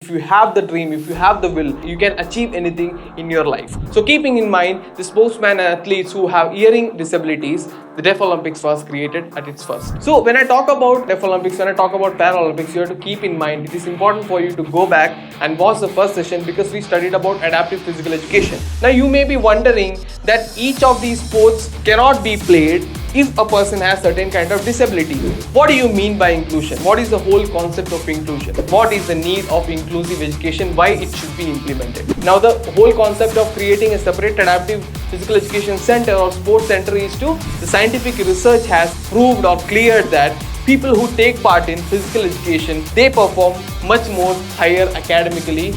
If you have the dream, if you have the will, you can achieve anything in your life. So keeping in mind the sportsmen and athletes who have hearing disabilities, the Deaf Olympics was created at its first. So when I talk about Deaf Olympics, when I talk about Paralympics, you have to keep in mind it is important for you to go back and watch the first session because we studied about adaptive physical education. Now you may be wondering that each of these sports cannot be played if a person has certain kind of disability. What do you mean by inclusion? What is the whole concept of inclusion? What is the need of inclusive education? Why it should be implemented? Now the whole concept of creating a separate adaptive physical education center or sports center is to the scientific research has proved or cleared that people who take part in physical education, they perform much more higher academically.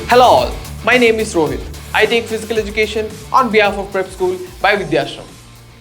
Hello all, my name is Rohit. I take physical education on behalf of Prep School by Vidhyaashram.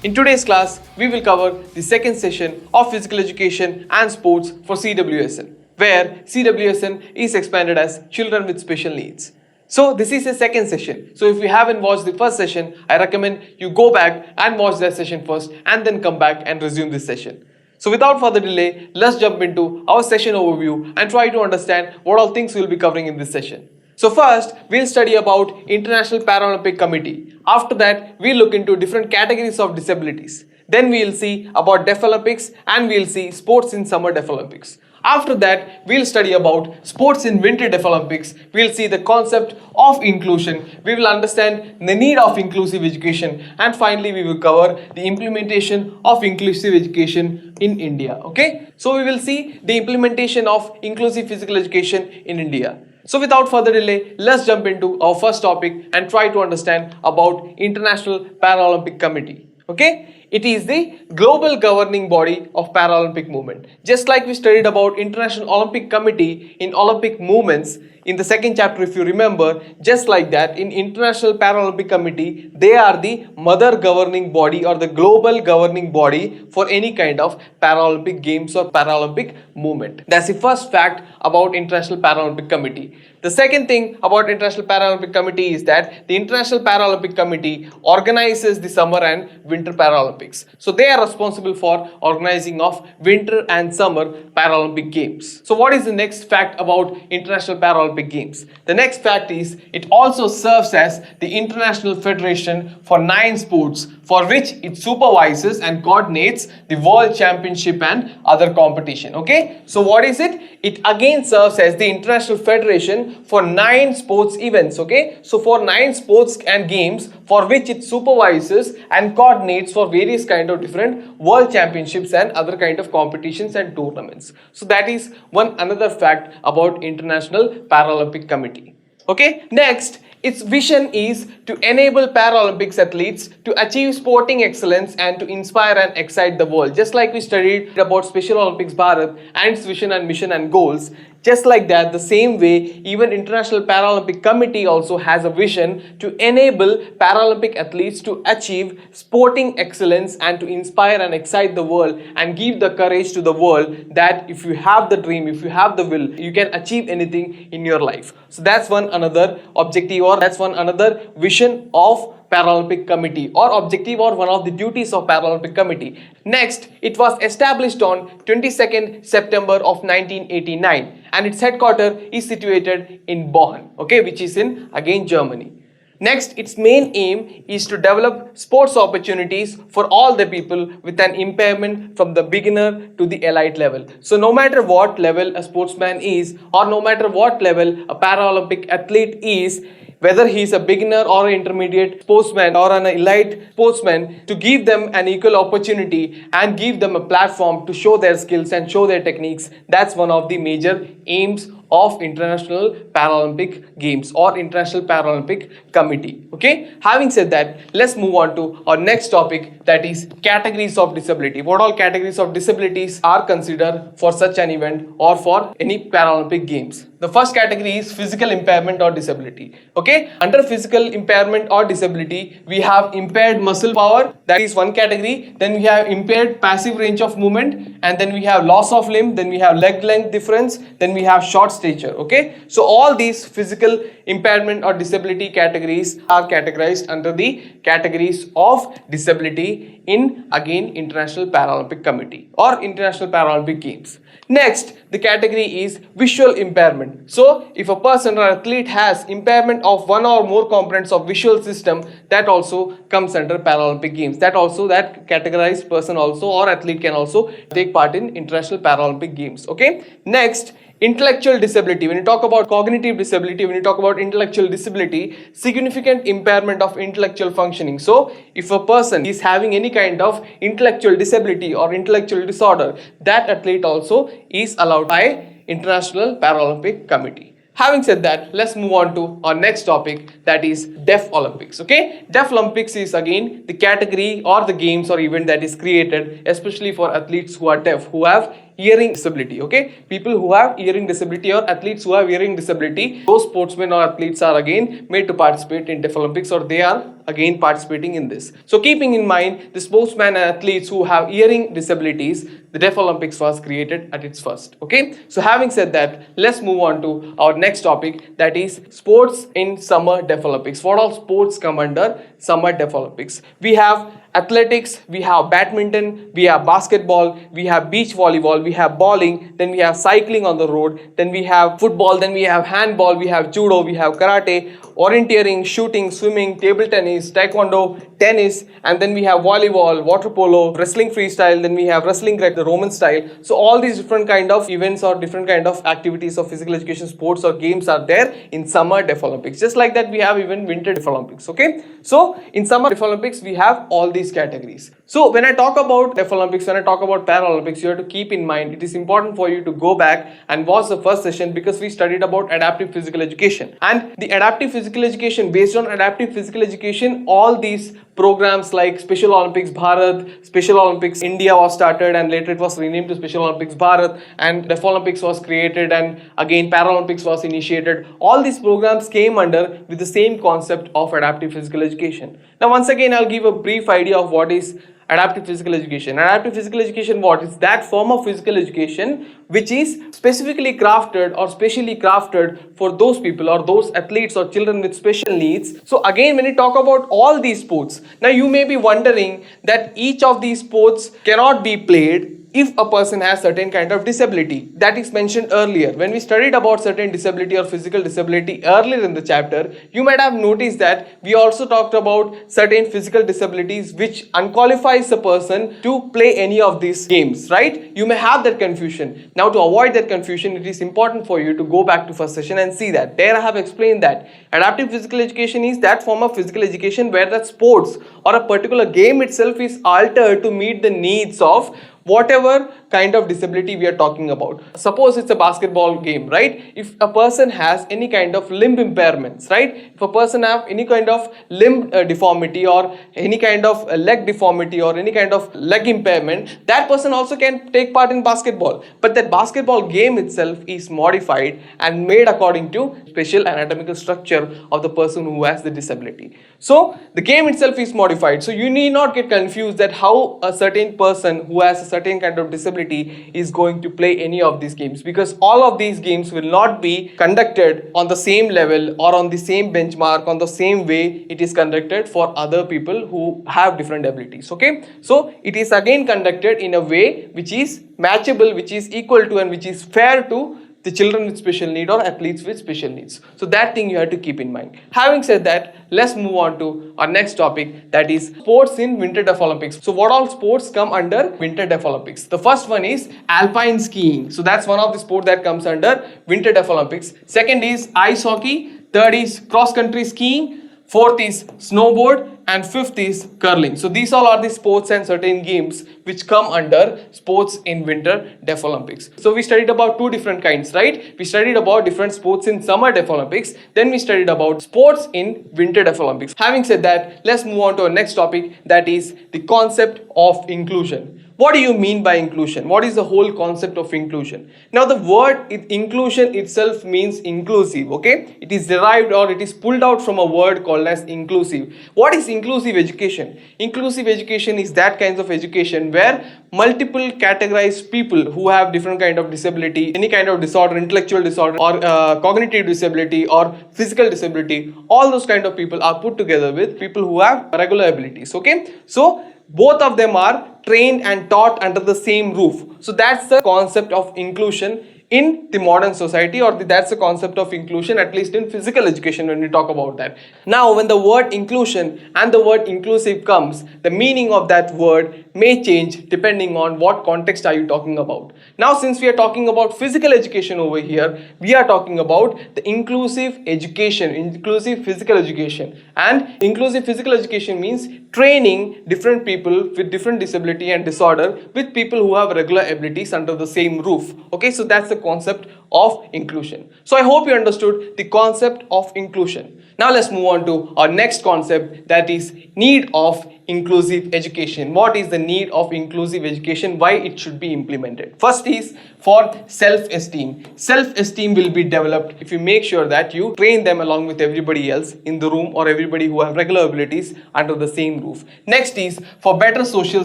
In today's class, we will cover the second session of physical education and sports for CWSN, where CWSN is expanded as children with special needs. So this is a second session. So if you haven't watched the first session, I recommend you go back and watch that session first and then come back and resume this session. So without further delay, let's jump into our session overview and try to understand what all things we'll be covering in this session. So first, we'll study about International Paralympic Committee. After that, we'll look into different categories of disabilities. Then we'll see about Deaf Olympics and we'll see sports in Summer Deaf Olympics. After that, we'll study about sports in Winter Deaf Olympics. We'll see the concept of inclusion. We will understand the need of inclusive education. And finally, we will cover the implementation of inclusive education in India. Okay? So we will see the implementation of inclusive physical education in India. So without further delay, let's jump into our first topic and try to understand about International Paralympic Committee. Okay? It is the global governing body of Paralympic movement. Just like we studied about International Olympic Committee in Olympic movements in the second chapter, if you remember, just like that in International Paralympic Committee, they are the mother governing body or the global governing body for any kind of Paralympic games or Paralympic movement. That's the first fact about International Paralympic Committee. The second thing about International Paralympic Committee is that the International Paralympic Committee organizes the summer and winter Paralympics. So they are responsible for organizing of winter and summer Paralympic games. So what is the next fact about International Paralympic Games? The next fact is it also serves as the international federation for 9 sports for which it supervises and coordinates the world championship and other competition. Okay, so what is it? It again serves as the international federation for 9 sports events. Okay, so for 9 sports and games for which it supervises and coordinates for various kind of different world championships and other kind of competitions and tournaments. So that is one another fact about International Paralympic Committee. Okay, next, its vision is to enable Paralympics athletes to achieve sporting excellence and to inspire and excite the world. Just like we studied about Special Olympics Bharat and its vision and mission and goals, just like that, the same way, even International Paralympic Committee also has a vision to enable Paralympic athletes to achieve sporting excellence and to inspire and excite the world and give the courage to the world that if you have the dream, if you have the will, you can achieve anything in your life. So that's one another objective or that's one another vision of Paralympic Committee or objective or one of the duties of Paralympic Committee. Next, it was established on 22nd September of 1989 and its headquarters is situated in Bonn, okay, which is in again Germany. Next, its main aim is to develop sports opportunities for all the people with an impairment from the beginner to the elite level. So no matter what level a sportsman is or no matter what level a Paralympic athlete is, whether he is a beginner or an intermediate sportsman or an elite sportsman, to give them an equal opportunity and give them a platform to show their skills and show their techniques. That's one of the major aims of International Paralympic Games or International Paralympic Committee. Okay, having said that, let's move on to our next topic, that is categories of disability. What all categories of disabilities are considered for such an event or for any Paralympic Games? The first category is physical impairment or disability. Okay, under physical impairment or disability, we have impaired muscle power, that is one category. Then we have impaired passive range of movement, and then we have loss of limb, then we have leg length difference, then we have short stature. Okay, so all these physical impairment or disability categories are categorized under the categories of disability in again International Paralympic Committee or International Paralympic Games. Next, the category is visual impairment. So if a person or athlete has impairment of one or more components of visual system, that also comes under Paralympic Games. That categorized person also or athlete can also take part in International Paralympic Games. Okay. Next, intellectual disability. When you talk about cognitive disability, when you talk about intellectual disability, significant impairment of intellectual functioning. So if a person is having any kind of intellectual disability or intellectual disorder, that athlete also is allowed by International Paralympic Committee. Having said that, let's move on to our next topic, that is Deaf Olympics. Okay, Deaf Olympics is again the category or the games or event that is created especially for athletes who are deaf, who have hearing disability. Okay, people who have hearing disability or athletes who have hearing disability, those sportsmen or athletes are again made to participate in Deaf Olympics, or they are again participating in this. So keeping in mind the sportsmen and athletes who have hearing disabilities, the Deaf Olympics was created at its first. Okay, so having said that, let's move on to our next topic, that is sports in Summer Deaf Olympics. What all sports come under Summer Deaf Olympics? We have athletics, we have badminton, we have basketball, we have beach volleyball, we have bowling, then we have cycling on the road, then we have football, then we have handball, we have judo, we have karate, orienteering, shooting, swimming, table tennis, taekwondo, tennis, and then we have volleyball, water polo, wrestling freestyle, then we have wrestling Greco, the Roman style. So all these different kind of events or different kind of activities of physical education sports or games are there in Summer Deaf Olympics. Just like that, we have even Winter Deaf Olympics. Okay, so in Summer Deaf Olympics we have all these categories. So when I talk about Deaf Olympics, when I talk about Paralympics, you have to keep in mind it is important for you to go back and watch the first session, because we studied about adaptive physical education, and the adaptive physical education, based on adaptive physical education, all these programs like Special Olympics Bharat, Special Olympics India was started, and later it was renamed to Special Olympics Bharat, and Deaf Olympics was created, and again Paralympics was initiated. All these programs came under with the same concept of adaptive physical education. Now once again I'll give a brief idea of what is adaptive physical education. Adaptive physical education, what is that form of physical education which is specifically crafted or specially crafted for those people or those athletes or children with special needs. So again, when you talk about all these sports, now you may be wondering that each of these sports cannot be played if a person has certain kind of disability. That is mentioned earlier. When we studied about certain disability or physical disability earlier in the chapter, you might have noticed that we also talked about certain physical disabilities which unqualifies a person to play any of these games, right? You may have that confusion. Now to avoid that confusion, it is important for you to go back to first session and see that. There I have explained that adaptive physical education is that form of physical education where the sports or a particular game itself is altered to meet the needs of whatever kind of disability we are talking about. Suppose it's a basketball game, right? If a person has any kind of limb impairments, right? If a person have any kind of limb deformity or any kind of leg deformity or any kind of leg impairment, that person also can take part in basketball. But that basketball game itself is modified and made according to special anatomical structure of the person who has the disability. So the game itself is modified. So you need not get confused that how a certain person who has a certain kind of disability is going to play any of these games, because all of these games will not be conducted on the same level or on the same benchmark, on the same way it is conducted for other people who have different abilities. Okay, so it is again conducted in a way which is matchable, which is equal to, and which is fair to the children with special need or athletes with special needs. So that thing you have to keep in mind. Having said that, let's move on to our next topic, that is sports in Winter Deaf Olympics. So what all sports come under Winter Deaf Olympics? The first one is alpine skiing. So that's one of the sport that comes under Winter Deaf Olympics. Second is ice hockey. Third is cross country skiing. Fourth is snowboard, and fifth is curling. So these all are the sports and certain games which come under sports in Winter Deaf Olympics. So we studied about two different kinds, right? We studied about different sports in Summer Deaf Olympics. Then we studied about sports in Winter Deaf Olympics. Having said that, let's move on to our next topic, that is the concept of inclusion. What do you mean by inclusion? What is the whole concept of inclusion? Now the word inclusion itself means inclusive, okay? It is derived or it is pulled out from a word called as inclusive. What is inclusive education? Inclusive education is that kind of education where multiple categorized people who have different kind of disability, any kind of disorder, intellectual disorder or cognitive disability or physical disability, all those kind of people are put together with people who have regular abilities, okay? So both of them are trained and taught under the same roof. So that's the concept of inclusion in the modern society, or that's the concept of inclusion, at least in physical education when we talk about that. Now when the word inclusion and the word inclusive comes, the meaning of that word may change depending on what context are you talking about. Now since we are talking about physical education over here, we are talking about the inclusive education, inclusive physical education. And inclusive physical education means training different people with different disability and disorder with people who have regular abilities under the same roof. Okay, so that's the concept of inclusion. So I hope you understood the concept of inclusion. Now let's move on to our next concept, that is need of inclusive education. What is the need of inclusive education? Why it should be implemented? First is for self-esteem. Self-esteem will be developed if you make sure that you train them along with everybody else in the room or everybody who have regular abilities under the same roof. Next is for better social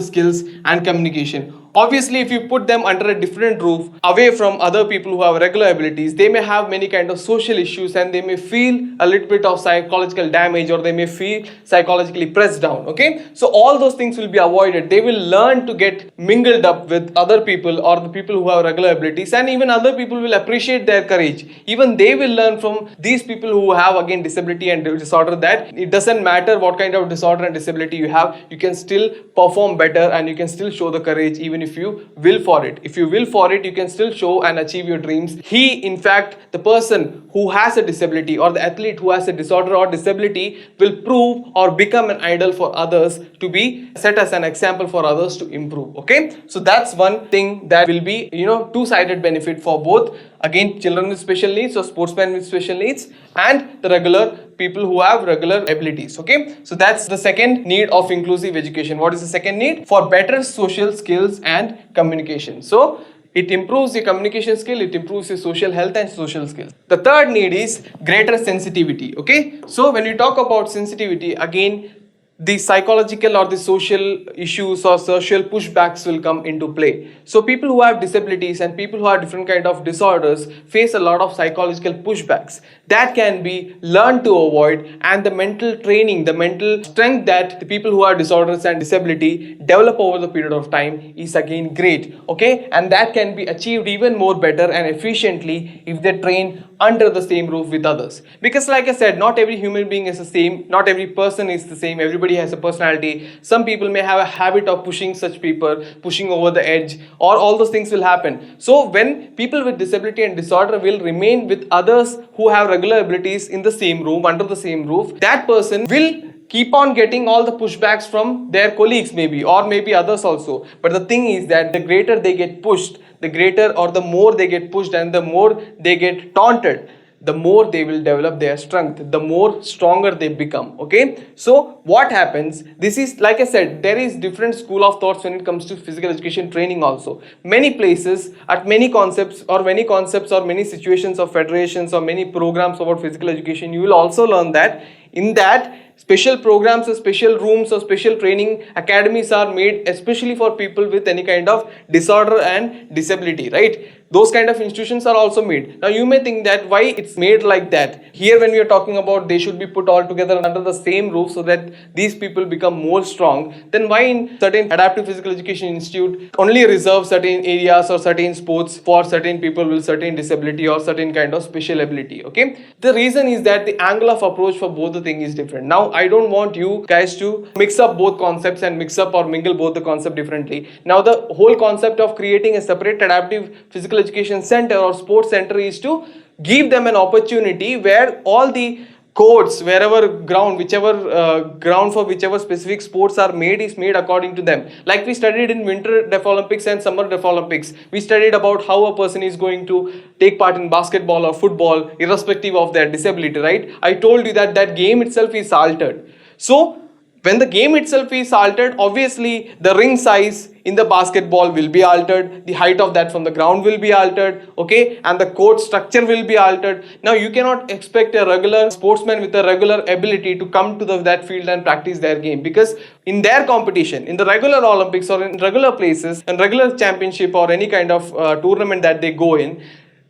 skills and communication. Obviously, if you put them under a different roof, away from other people who have regular abilities, they may have many kind of social issues and they may feel a little bit of psychological damage, or they may feel psychologically pressed down, okay? So all those things will be avoided. They will learn to get mingled up with other people or the people who have regular abilities, and even other people will appreciate their courage. Even they will learn from these people who have again disability and disorder that it doesn't matter what kind of disorder and disability you have, you can still perform better and you can still show the courage even if you will for it. If you will for it, you can still show and achieve your dreams. In fact, the person who has a disability or the athlete who has a disorder or disability will prove or become an idol for others, to be set as an example for others to improve. Okay, so that's one thing that will be, two-sided benefit for both, again, children with special needs or sportsmen with special needs and the regular people who have regular abilities. Okay, so that's the second need of inclusive education. What is the second need? For better social skills and communication. So it improves the communication skill, it improves the social health and social skills. The third need is greater sensitivity. Okay, so when we talk about sensitivity, again, the psychological or the social issues or social pushbacks will come into play. So people who have disabilities and people who have different kind of disorders face a lot of psychological pushbacks that can be learned to avoid, and the mental training, the mental strength that the people who have disorders and disability develop over the period of time is again great. Okay, and that can be achieved even more better and efficiently if they train under the same roof with others. Because like I said, not every human being is the same, not every person is the same, everybody has a personality. Some people may have a habit of pushing such people, pushing over the edge, or all those things will happen. So when people with disability and disorder will remain with others who have regular abilities in the same room, under the same roof, that person will keep on getting all the pushbacks from their colleagues maybe, or maybe others also. But the thing is that the greater they get pushed, the greater or the more they get pushed and the more they get taunted, the more they will develop their strength, the more stronger they become. Okay, so what happens, this is like I said, there is different school of thoughts when it comes to physical education training also. Many places at many concepts or many situations of federations or many programs about physical education, you will also learn that in that special programs or special rooms or special training academies are made especially for people with any kind of disorder and disability, right? Those kind of institutions are also made. Now you may think that why it's made like that. Here when we are talking about they should be put all together under the same roof so that these people become more strong, then why in certain adaptive physical education institute only reserve certain areas or certain sports for certain people with certain disability or certain kind of special ability? Okay, the reason is that the angle of approach for both the thing is different. Now I don't want you guys to mix up both concepts and mix up or mingle both the concept differently. Now the whole concept of creating a separate adaptive physical education center or sports center is to give them an opportunity where all the courts, wherever ground, whichever ground for whichever specific sports are made is made according to them. Like we studied in Winter Deaf Olympics and Summer Deaf Olympics, we studied about how a person is going to take part in basketball or football irrespective of their disability, right? I told you that that game itself is altered. So When the game itself is altered, obviously the ring size in the basketball will be altered, the height of that from the ground will be altered, okay, and the court structure will be altered. Now you cannot expect a regular sportsman with a regular ability to come to that field and practice their game, because in their competition, in the regular Olympics or in regular places and regular championship or any kind of tournament that they go in,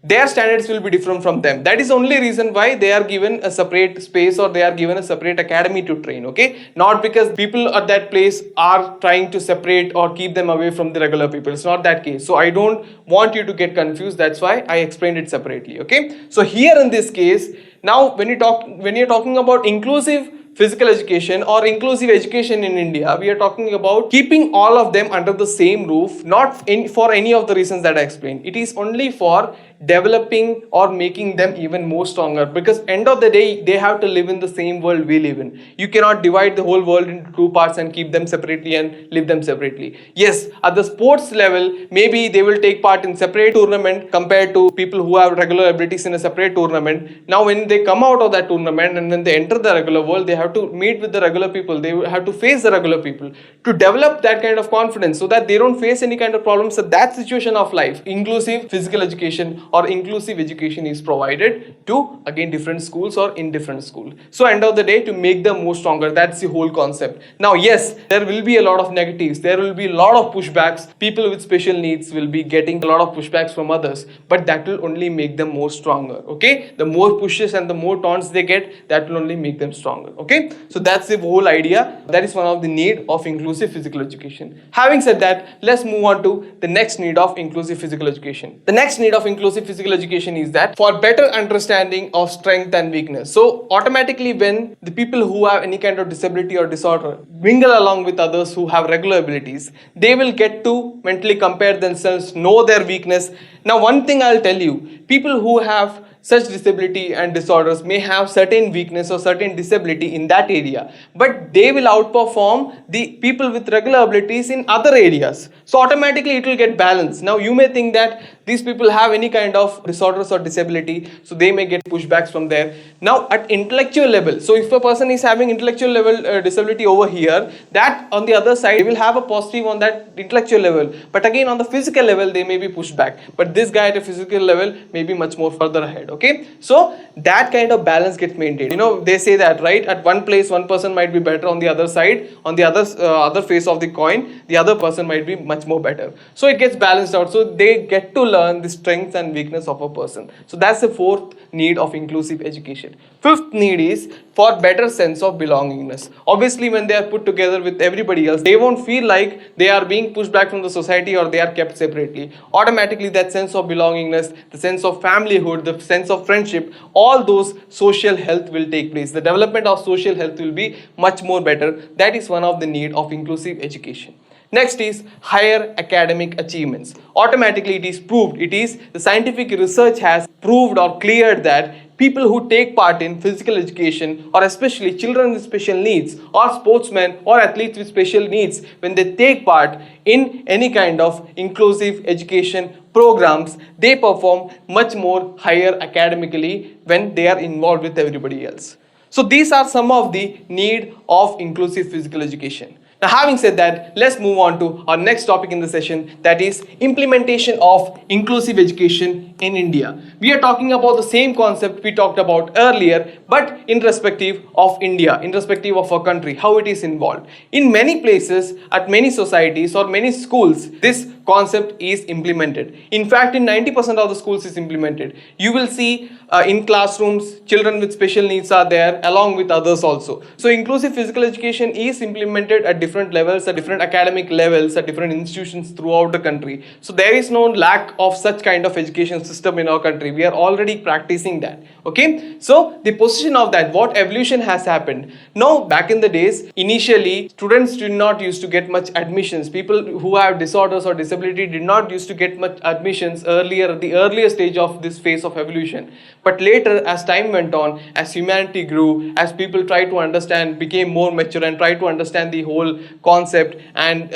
their standards will be different from them. That is the only reason why they are given a separate space or they are given a separate academy to train, okay? Not because people at that place are trying to separate or keep them away from the regular people. It's not that case. So I don't want you to get confused. That's why I explained it separately, okay? So here in this case, now when you're talking about inclusive physical education or inclusive education in India, we are talking about keeping all of them under the same roof, not for any of the reasons that I explained. It is only for developing or making them even more stronger, because end of the day they have to live in the same world we live in. You cannot divide the whole world into two parts and keep them separately and live them separately. Yes, at the sports level, maybe they will take part in separate tournament compared to people who have regular abilities in a separate tournament. Now when they come out of that tournament and when they enter the regular world, they have to meet with the regular people, they have to face the regular people to develop that kind of confidence so that they don't face any kind of problems at that situation of life. Inclusive physical education or inclusive education is provided to, again, different schools or in different schools. So end of the day, to make them more stronger, that's the whole concept. Now yes, there will be a lot of negatives, there will be a lot of pushbacks. People with special needs will be getting a lot of pushbacks from others, but that will only make them more stronger, okay? The more pushes and the more taunts they get, that will only make them stronger, okay? So that's the whole idea. That is one of the need of inclusive physical education. Having said that, let's move on to the next need of inclusive physical education. The next need of inclusive physical education is that for better understanding of strength and weakness. So automatically when the people who have any kind of disability or disorder mingle along with others who have regular abilities, they will get to mentally compare themselves, know their weakness. Now one thing I'll tell you, people who have such disability and disorders may have certain weakness or certain disability in that area, but they will outperform the people with regular abilities in other areas. So automatically it will get balanced. Now you may think that these people have any kind of disorders or disability, so they may get pushbacks from there. Now at intellectual level, so if a person is having intellectual level disability over here, that on the other side, they will have a positive on that intellectual level, but again on the physical level, they may be pushed back. But this guy at a physical level may be much more further ahead, okay? So that kind of balance gets maintained. You know, they say that, right? At one place, one person might be better, on the other side, on the other face of the coin, the other person might be much more better. So it gets balanced out. So they get to learn the strengths and weakness of a person. So that's the fourth need of inclusive education. Fifth need is for better sense of belongingness. Obviously, when they are put together with everybody else, they won't feel like they are being pushed back from the society or they are kept separately. Automatically, that sense of belongingness, the sense of familyhood, the sense of friendship, all those social health will take place. The development of social health will be much more better. That is one of the need of inclusive education. Next is higher academic achievements. Automatically it is proved, the scientific research has proved or cleared that people who take part in physical education, or especially children with special needs or sportsmen or athletes with special needs, when they take part in any kind of inclusive education programs, they perform much more higher academically when they are involved with everybody else. So these are some of the need of inclusive physical education. Now, having said that, let's move on to our next topic in the session, that is implementation of inclusive education in India. We are talking about the same concept we talked about earlier, but in respective of India, in respective of our country, how it is involved. In many places, at many societies or many schools, this concept is implemented. In fact, in 90% of the schools is implemented. You will see in classrooms, children with special needs are there along with others also. So inclusive physical education is implemented at different levels, at different academic levels, at different institutions throughout the country. So there is no lack of such kind of education system in our country. We are already practicing that. Okay, so the position of that, what evolution has happened. Now, back in the days, initially students did not used to get much admissions. People who have disorders or disabilities disability did not used to get much admissions earlier at the earlier stage of this phase of evolution. But later, as time went on, as humanity grew, as people tried to understand, became more mature and tried to understand the whole concept and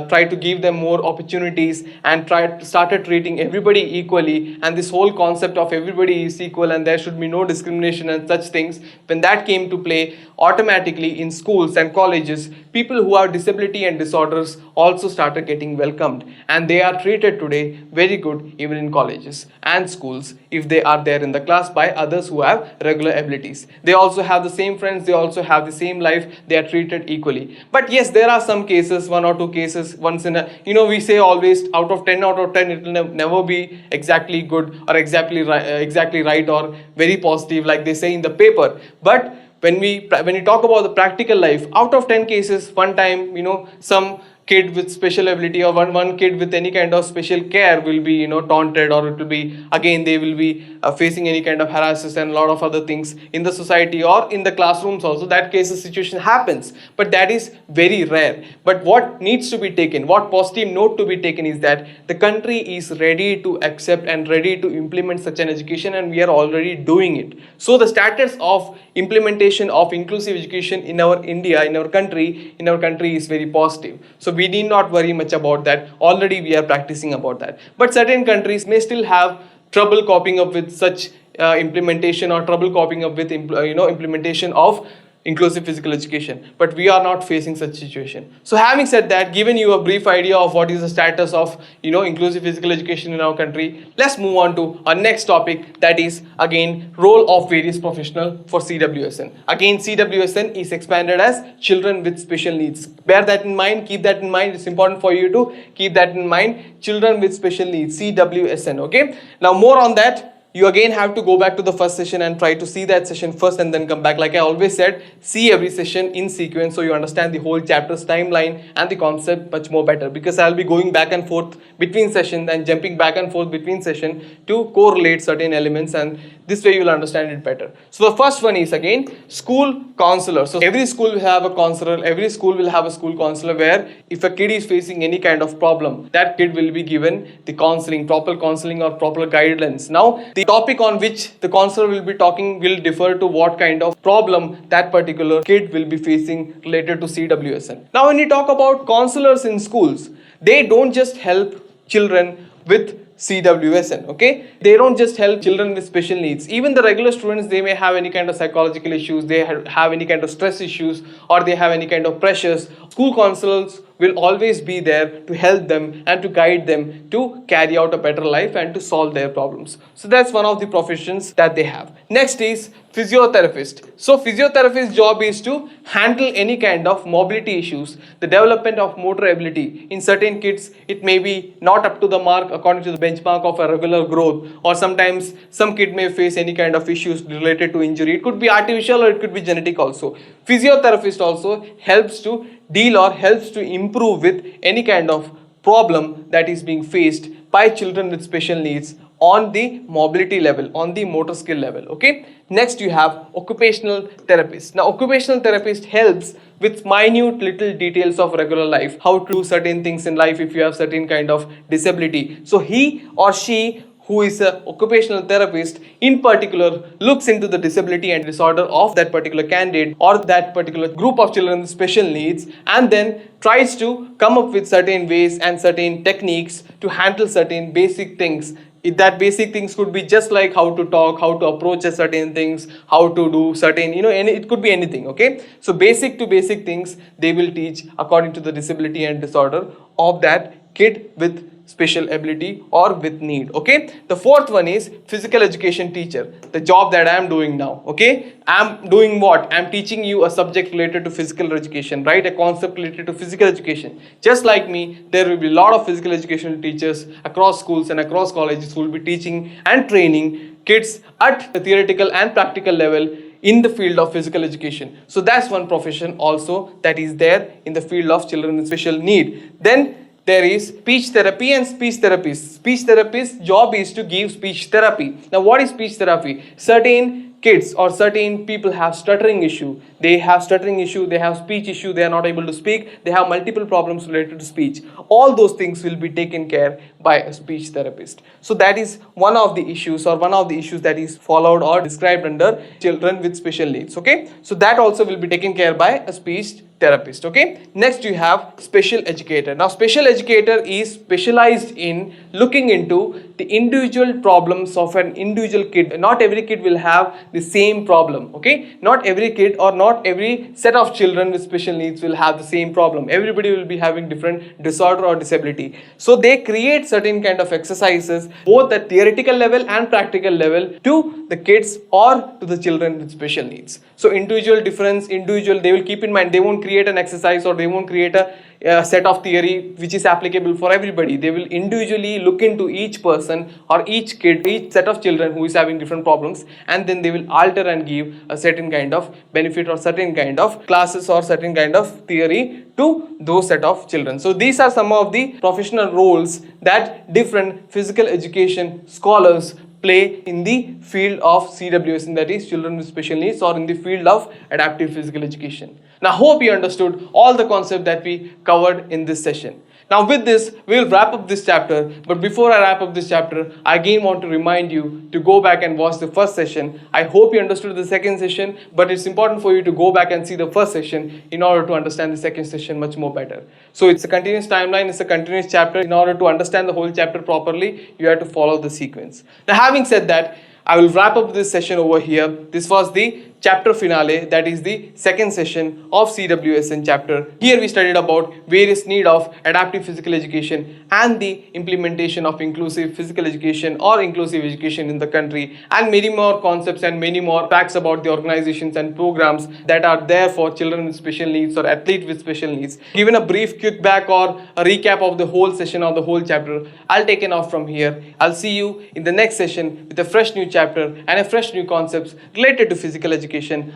tried to give them more opportunities and started treating everybody equally, and this whole concept of everybody is equal and there should be no discrimination and such things, when that came to play, automatically in schools and colleges, people who have disability and disorders also started getting welcomed, and they are treated today very good even in colleges and schools if they are there in the class by others who have regular abilities. They also have the same friends, they also have the same life, they are treated equally. But yes, there are some cases, one or two cases, once in a, we say always out of 10 it will never be exactly good or exactly right or very positive like they say in the paper. But when we talk about the practical life, out of 10 cases, one time, some kid with special ability or one kid with any kind of special care will be taunted, or it will be, again, they will be facing any kind of harassment and a lot of other things in the society or in the classrooms also. That case, the situation happens, but that is very rare. But what needs to be taken, what positive note to be taken is that the country is ready to accept and ready to implement such an education, and we are already doing it. So the status of implementation of inclusive education in our India, in our country is very positive. So we need not worry much about that. Already we are practicing about that. But certain countries may still have trouble coping up with such implementation, or trouble coping up with implementation of inclusive physical education, but we are not facing such situation. So having said that, given you a brief idea of what is the status of inclusive physical education in our country, let's move on to our next topic, that is again role of various professional for CWSN. Again, CWSN is expanded as children with special needs. Bear that in mind, keep that in mind. It's important for you to keep that in mind. Children with special needs, CWSN. Okay, now more on that. You again have to go back to the first session and try to see that session first and then come back. Like I always said, see every session in sequence so you understand the whole chapter's timeline and the concept much more better, because I'll be going back and forth between sessions and jumping back and forth between session to correlate certain elements, and this way you'll understand it better. So the first one is again school counselor. So every school will have a counselor, every school will have a school counselor, where if a kid is facing any kind of problem, that kid will be given the counseling, proper counseling or proper guidance. Now the topic on which the counselor will be talking will differ to what kind of problem that particular kid will be facing related to CWSN. Now when you talk about counselors in schools, they don't just help children with CWSN, okay? They don't just help children with special needs. Even the regular students, they may have any kind of psychological issues, they have any kind of stress issues, or they have any kind of pressures. School counselors will always be there to help them and to guide them to carry out a better life and to solve their problems. So that's one of the professions that they have. Next is physiotherapist. So physiotherapist's job is to handle any kind of mobility issues, the development of motor ability. In certain kids, it may be not up to the mark according to the benchmark of a regular growth, or sometimes some kid may face any kind of issues related to injury. It could be artificial or it could be genetic also. Physiotherapist also helps to deal or helps to improve with any kind of problem that is being faced by children with special needs on the mobility level, on the motor skill level. Okay. Next you have occupational therapist. Now occupational therapist helps with minute little details of regular life, how to do certain things in life if you have certain kind of disability. So he or she who is an occupational therapist in particular looks into the disability and disorder of that particular candidate or that particular group of children with special needs, and then tries to come up with certain ways and certain techniques to handle certain basic things. That basic things could be just like how to talk, how to approach a certain things, how to do certain, it could be anything, okay? So basic to basic things they will teach according to the disability and disorder of that kid with special ability or with need, okay? The fourth one is physical education teacher, the job that I am doing now, okay? I am doing what? I am teaching you a subject related to physical education, right? A concept related to physical education. Just like me, there will be a lot of physical education teachers across schools and across colleges who will be teaching and training kids at the theoretical and practical level in the field of physical education. So that's one profession also that is there in the field of children with special need. Then there is speech therapy and speech therapist. Speech therapist's job is to give speech therapy. Now what is speech therapy? Certain kids or certain people have stuttering issue, they have speech issue, they are not able to speak, they have multiple problems related to speech, all those things will be taken care by a speech therapist. So that is one of the issues that is followed or described under children with special needs. Okay, so that also will be taken care by a speech therapist. Okay, next you have special educator. Now special educator is specialized in looking into the individual problems of an individual kid. Not every kid will have the same problem. Okay, not every kid or not every set of children with special needs will have the same problem. Everybody will be having different disorder or disability. So they create certain kind of exercises both at theoretical level and practical level to the kids or to the children with special needs. So individual difference, they will keep in mind, they won't create an exercise or they won't create a set of theory which is applicable for everybody. They will individually look into each person or each kid, each set of children who is having different problems, and then they will alter and give a certain kind of benefit or certain kind of classes or certain kind of theory to those set of children. So these are some of the professional roles that different physical education scholars play in the field of CWS, that is children with special needs, or in the field of adaptive physical education. Now hope you understood all the concepts that we covered in this session. Now with this, we will wrap up this chapter, but before I wrap up this chapter, I again want to remind you to go back and watch the first session. I hope you understood the second session, but it's important for you to go back and see the first session in order to understand the second session much more better. So it's a continuous timeline, it's a continuous chapter. In order to understand the whole chapter properly, you have to follow the sequence. Now having said that, I will wrap up this session over here. This was the chapter finale, that is the second session of CWSN chapter. Here we studied about various need of adaptive physical education and the implementation of inclusive physical education or inclusive education in the country, and many more concepts and many more facts about the organizations and programs that are there for children with special needs or athletes with special needs. Given a brief quick back or a recap of the whole session or the whole chapter, I'll take it off from here. I'll see you in the next session with a fresh new chapter and a fresh new concepts related to physical education.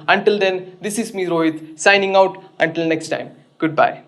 Until then, this is me Rohit signing out. Until next time, goodbye.